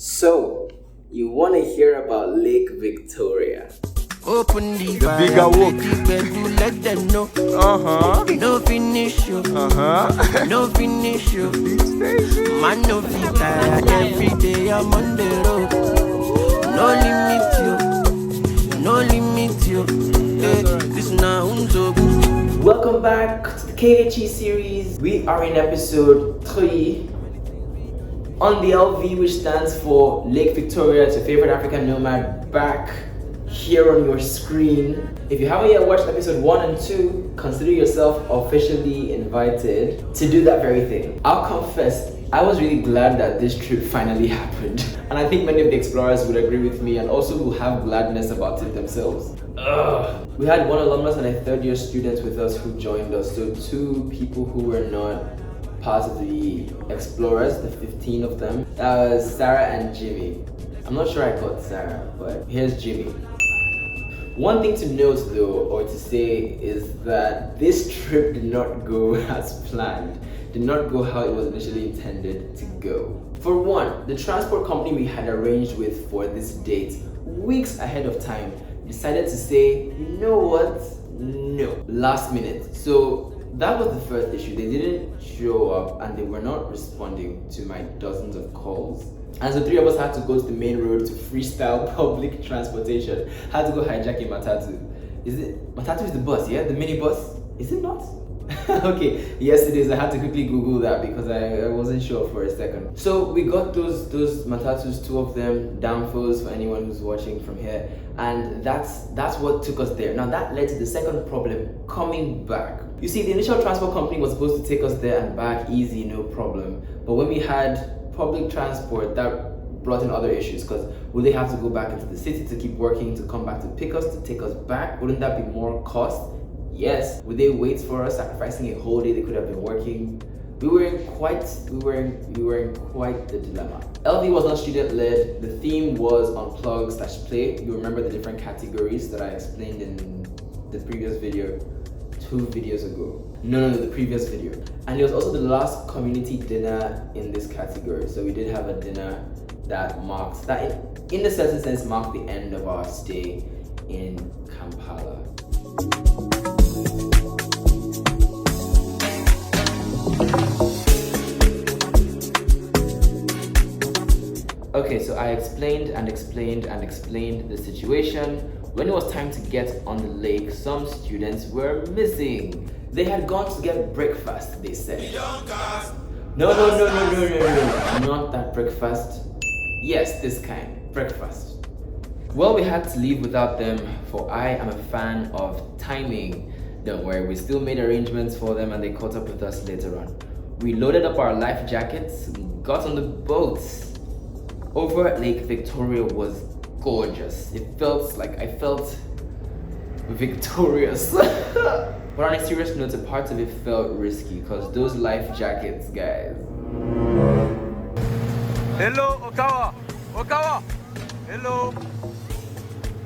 So, you want to hear about Lake Victoria? Open the bigger walk. Let them know. No finish you. No finish you. Man, no fit tired. Every day I'm on the road. No limit you. No limit you. This now so good. Welcome back to the KHE series. We are in episode 3 on the LV, which stands for Lake Victoria. It's your favorite African nomad back here on your screen. If you haven't yet watched episode 1 and 2, consider yourself officially invited to do that very thing. I'll confess, I was really glad that this trip finally happened. And I think many of the explorers would agree with me and also will have gladness about it themselves. We had one alumnus and a third-year student with us who joined us. So 2 people who were not part of the explorers, the 15 of them. That was Sarah and Jimmy. I'm not sure I got Sarah, but here's Jimmy. One thing to note though, or to say, is that this trip did not go as planned, did not go how it was initially intended to go. For one, the transport company we had arranged with for this date, weeks ahead of time, decided to say, you know what, no, last minute. So that was the first issue. They didn't show up and they were not responding to my dozens of calls. And so 3 of us had to go to the main road to freestyle public transportation. Had to go hijack a matatu. Matatu is the bus, yeah? The mini bus? Is it not? Okay, yes it is. I had to quickly Google that because I wasn't sure for a second. So we got those matatus, 2 of them, downfalls for anyone who's watching from here. And that's what took us there. Now that led to the second problem, coming back. You see, the initial transport company was supposed to take us there and back easy, no problem. But when we had public transport, that brought in other issues, because would they have to go back into the city to keep working, to come back to pick us, to take us back? Wouldn't that be more cost? Yes. Would they wait for us, sacrificing a whole day they could have been working? We were in quite the dilemma. LV was not student led. The theme was unplug/play. You remember the different categories that I explained in the previous video, 2 videos ago. No, the previous video. And it was also the last community dinner in this category. So we did have a dinner that in a certain sense marked the end of our stay in Kampala. Okay, so I explained the situation. When it was time to get on the lake, some students were missing. They had gone to get breakfast, they said. No, not that breakfast. Yes, this kind, breakfast. Well, we had to leave without them, for I am a fan of timing. Don't worry, we still made arrangements for them and they caught up with us later on. We loaded up our life jackets, got on the boat. Over at Lake Victoria was gorgeous. I felt victorious. But on a serious note, a part of it felt risky because those life jackets, guys. Hello, Okawa. Hello.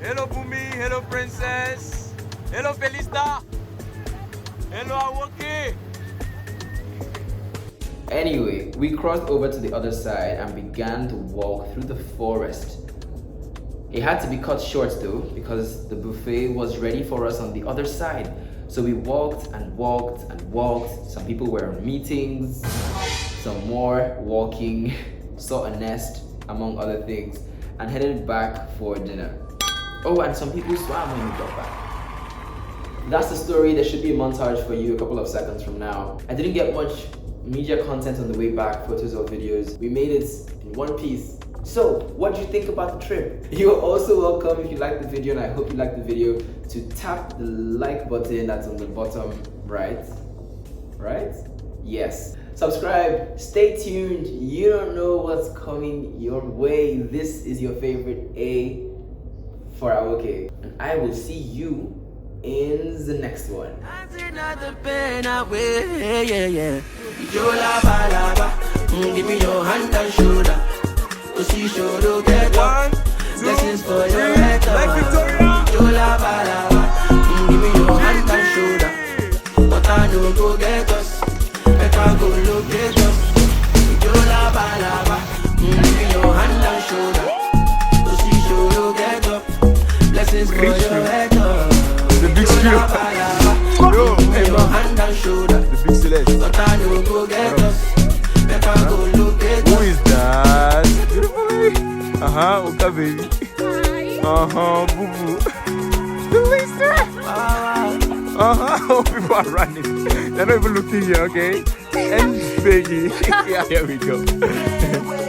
Hello, Bumi. Hello, Princess. Hello, Felista. Hello, Awoke. Anyway, we crossed over to the other side and began to walk through the forest. It had to be cut short though, because the buffet was ready for us on the other side. So we walked and walked and walked. Some people were on meetings, some more walking, saw a nest, among other things, and headed back for dinner. Oh, and some people swam when we got back. That's the story. There should be a montage for you a couple of seconds from now. I didn't get much media content on the way back, photos or videos. We made it in one piece. So, what do you think about the trip? You're also welcome, if you liked the video, and I hope you liked the video, to tap the like button that's on the bottom right? Yes. Subscribe, stay tuned. You don't know what's coming your way. This is your favorite A for Awoke. And I will see you in the next one. Give me your hand and shoulder. See, shoulder, get one. Blessings for your head. Like Victoria. Give me your hand and shoulder. But I don't go get us. If I go locate us. Give me your hand and shoulder. shoulder. The big Celeste. But I know go get us. Make I go locate Who us. is that? Beautiful baby. Oka baby. Boo boo. The Lister. People are running. They're not even looking here, okay? And Peggy. Yeah, here we go.